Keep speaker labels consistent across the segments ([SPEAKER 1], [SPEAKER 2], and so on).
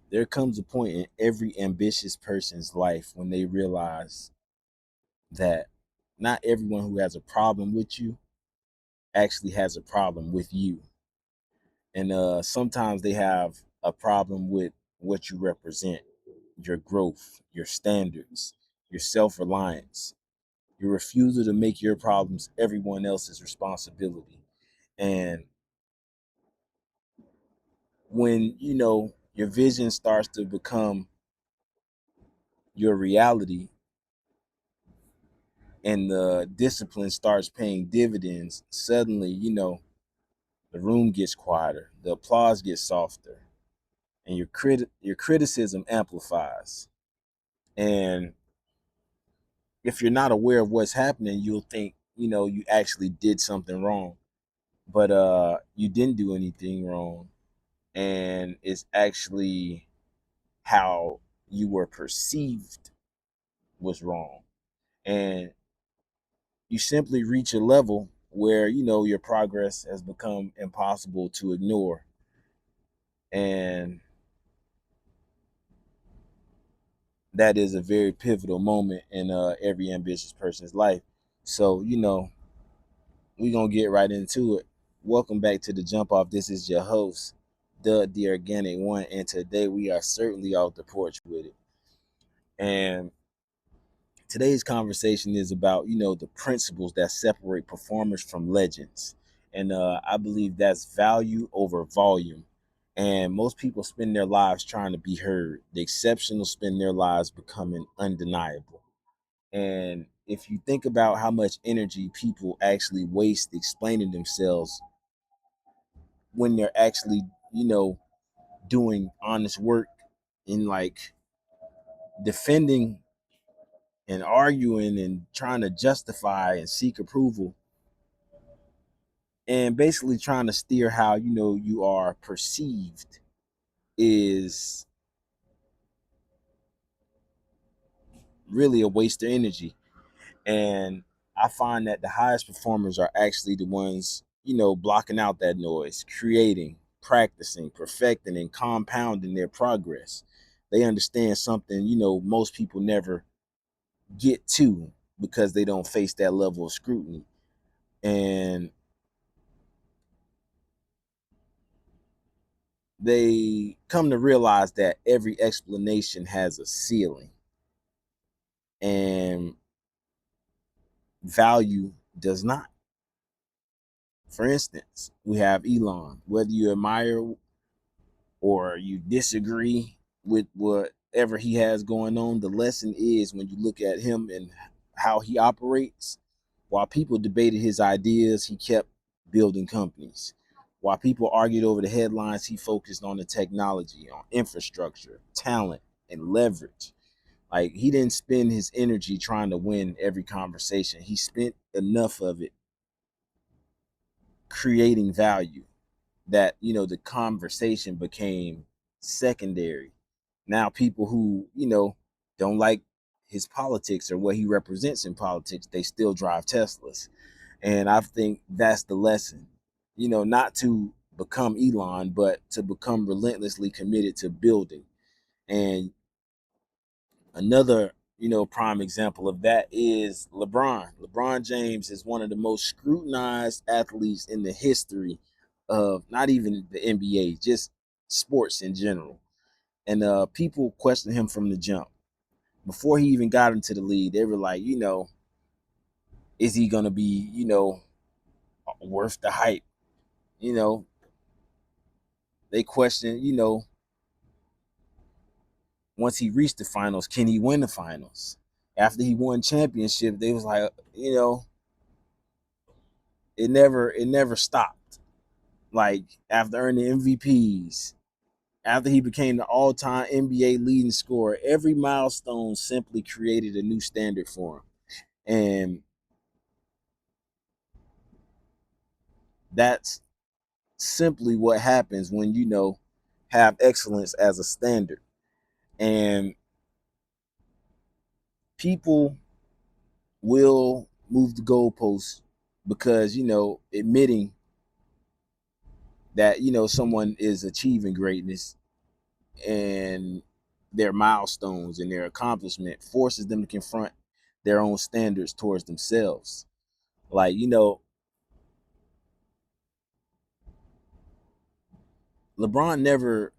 [SPEAKER 1] There comes a point in every ambitious person's life when they realize that not everyone who has a problem with you actually has a problem with you. And sometimes they have a problem with what you represent, your growth, your standards, your self reliance, your refusal to make your problems everyone else's responsibility. And when, your vision starts to become your reality and the discipline starts paying dividends, suddenly, the room gets quieter, the applause gets softer, and your criticism amplifies. And if you're not aware of what's happening, you'll think, you actually did something wrong. But you didn't do anything wrong. And it's actually how you were perceived was wrong. And you simply reach a level where, your progress has become impossible to ignore. And that is a very pivotal moment in every ambitious person's life. So, we're going to get right into it. Welcome back to the Jump Off. This is your host, the Organic One. And today we are certainly off the porch with it. And today's conversation is about, the principles that separate performers from legends. And I believe that's value over volume. And most people spend their lives trying to be heard. The exceptional spend their lives becoming undeniable. And if you think about how much energy people actually waste explaining themselves when they're actually, doing honest work in like defending and arguing and trying to justify and seek approval and basically trying to steer how, you are perceived is really a waste of energy. And I find that the highest performers are actually the ones, blocking out that noise, creating, practicing, perfecting, and compounding their progress. They understand something, most people never get to because they don't face that level of scrutiny. And they come to realize that every explanation has a ceiling and value does not. For instance, we have Elon. Whether you admire or you disagree with whatever he has going on, the lesson is when you look at him and how he operates, while people debated his ideas, he kept building companies. While people argued over the headlines, he focused on the technology, on infrastructure, talent, and leverage. Like he didn't spend his energy trying to win every conversation. He spent enough of it creating value that, the conversation became secondary. Now people who, don't like his politics or what he represents in politics, they still drive Teslas. And I think that's the lesson, not to become Elon, but to become relentlessly committed to building. And another, prime example of that is LeBron. LeBron James is one of the most scrutinized athletes in the history of not even the NBA, just sports in general. And people question him from the jump. Before he even got into the league, they were like, is he gonna be, worth the hype? You know, they question, once he reached the finals, can he win the finals? After he won championship, they was like, it never stopped. Like after earning MVPs, after he became the all-time NBA leading scorer, every milestone simply created a new standard for him. And that's simply what happens when have excellence as a standard. And people will move the goalposts because admitting that someone is achieving greatness and their milestones and their accomplishment forces them to confront their own standards towards themselves. Like, LeBron never,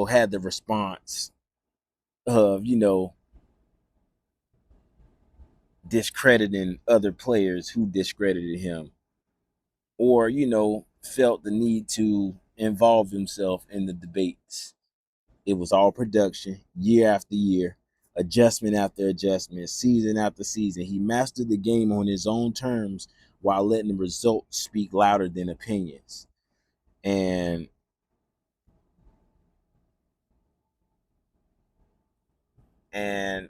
[SPEAKER 1] had the response of, discrediting other players who discredited him, or, felt the need to involve himself in the debates. It was all production, year after year, adjustment after adjustment, season after season. He mastered the game on his own terms while letting the results speak louder than opinions. And and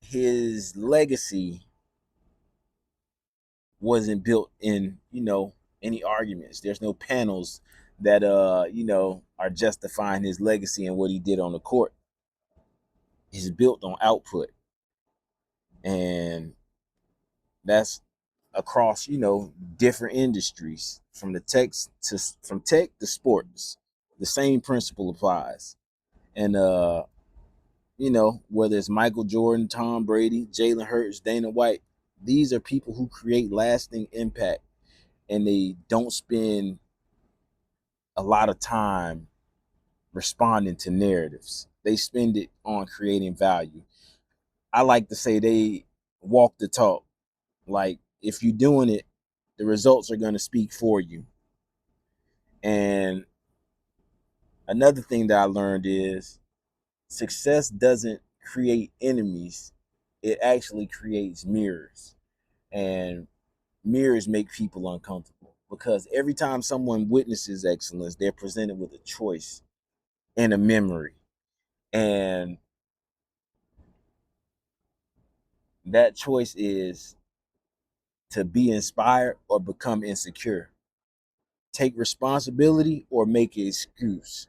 [SPEAKER 1] his legacy wasn't built in, any arguments. There's no panels that are justifying his legacy and what he did on the court. It's built on output. And that's across, different industries, from tech to sports. The same principle applies. And whether it's Michael Jordan, Tom Brady, Jalen Hurts, Dana White, these are people who create lasting impact, and they don't spend a lot of time responding to narratives. They spend it on creating value. I like to say they walk the talk. Like, if you're doing it, the results are going to speak for you. And another thing that I learned is success doesn't create enemies, it actually creates mirrors. And mirrors make people uncomfortable because every time someone witnesses excellence, they're presented with a choice and a memory. And that choice is to be inspired or become insecure, take responsibility or make an excuse.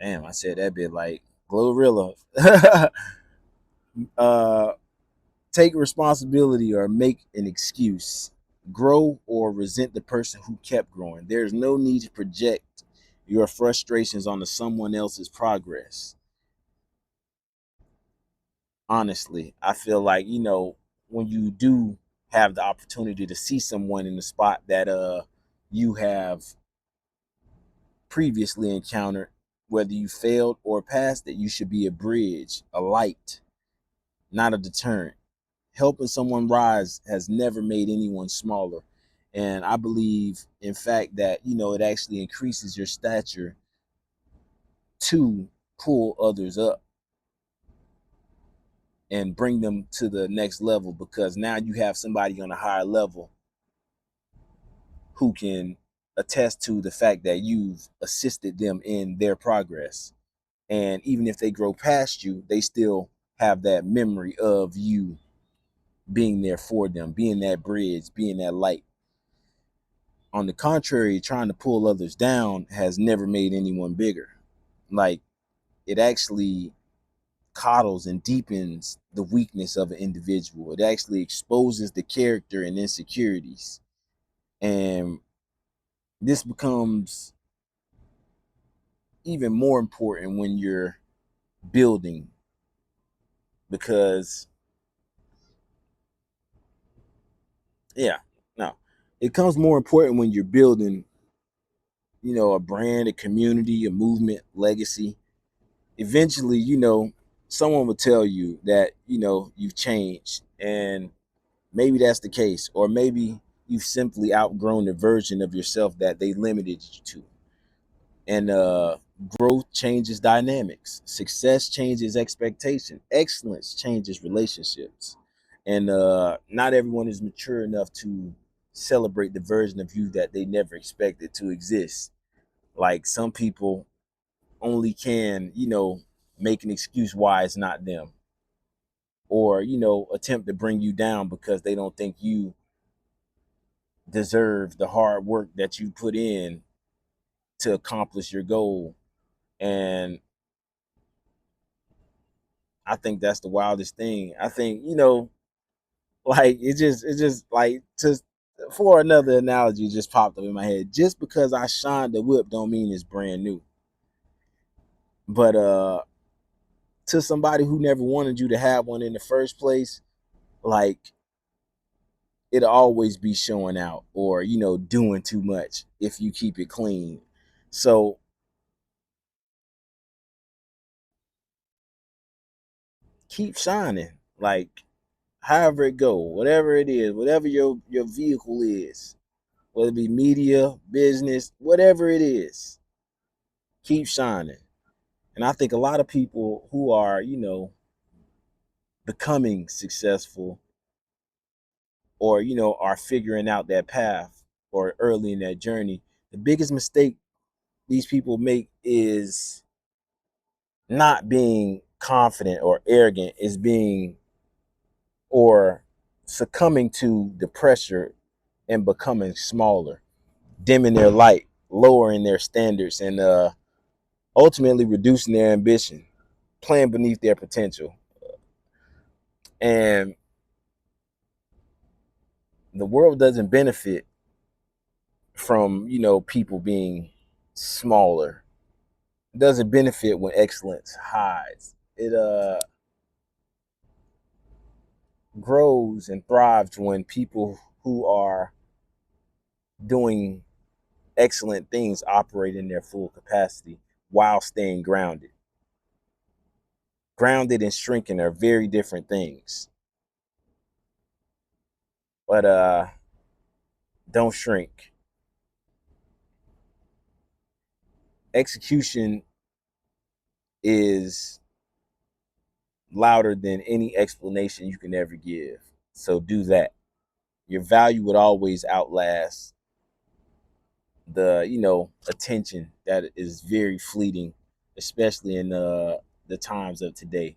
[SPEAKER 1] Damn, I said that bit like Glorilla. uh, take responsibility or make an excuse, grow or resent the person who kept growing. There's no need to project your frustrations onto someone else's progress. Honestly, I feel like, when you do have the opportunity to see someone in the spot that you have previously encountered, whether you failed or passed it, you should be a bridge, a light, not a deterrent. Helping someone rise has never made anyone smaller. And I believe, in fact, that, it actually increases your stature to pull others up and bring them to the next level, because now you have somebody on a higher level who can attest to the fact that you've assisted them in their progress. And even if they grow past you, they still have that memory of you being there for them, being that bridge, being that light. On the contrary, trying to pull others down has never made anyone bigger. Like, it actually coddles and deepens the weakness of an individual. It actually exposes the character and insecurities. And this becomes even more important when you're building, because, yeah, no, it comes more important when you're building, a brand, a community, a movement, legacy. Eventually, someone will tell you that, you've changed, and maybe that's the case, or maybe you've simply outgrown the version of yourself that they limited you to. And growth changes dynamics, success changes expectation, excellence changes relationships. And not everyone is mature enough to celebrate the version of you that they never expected to exist. Like, some people only can, make an excuse why it's not them, or, attempt to bring you down because they don't think you deserve the hard work that you put in to accomplish your goal. And I think that's the wildest thing. I think, like, it's just like, just for another analogy just popped up in my head. Just because I shined the whip don't mean it's brand new. But to somebody who never wanted you to have one in the first place, like it'll always be showing out or doing too much if you keep it clean. So keep shining. Like however it go, whatever it is, whatever your vehicle is, whether it be media, business, whatever it is, keep shining. And I think a lot of people who are, becoming successful or, are figuring out that path or early in that journey, the biggest mistake these people make is not being confident or arrogant, is being or succumbing to the pressure and becoming smaller, dimming their light, lowering their standards, and ultimately reducing their ambition, playing beneath their potential. And the world doesn't benefit from, people being smaller. It doesn't benefit when excellence hides. It grows and thrives when people who are doing excellent things operate in their full capacity while staying grounded. Grounded and shrinking are very different things. But don't shrink. Execution is louder than any explanation you can ever give. So do that. Your value would always outlast the, attention that is very fleeting, especially in the times of today.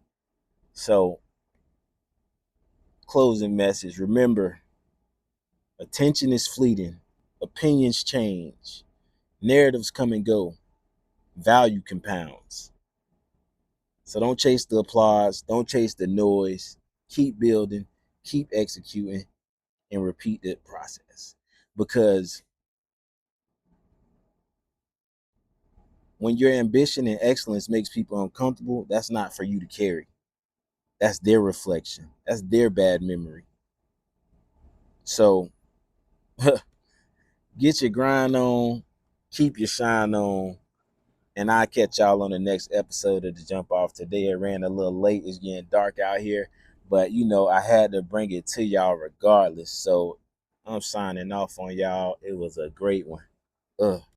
[SPEAKER 1] So, closing message, remember, attention is fleeting, opinions change, narratives come and go, value compounds. So don't chase the applause, don't chase the noise. Keep building, keep executing, and repeat the process. Because when your ambition and excellence makes people uncomfortable, that's not for you to carry. That's their reflection. That's their bad memory. So get your grind on, keep your shine on, and I'll catch y'all on the next episode of the Jump Off. Today it ran a little late. It's getting dark out here. But I had to bring it to y'all regardless. So I'm signing off on y'all. It was a great one.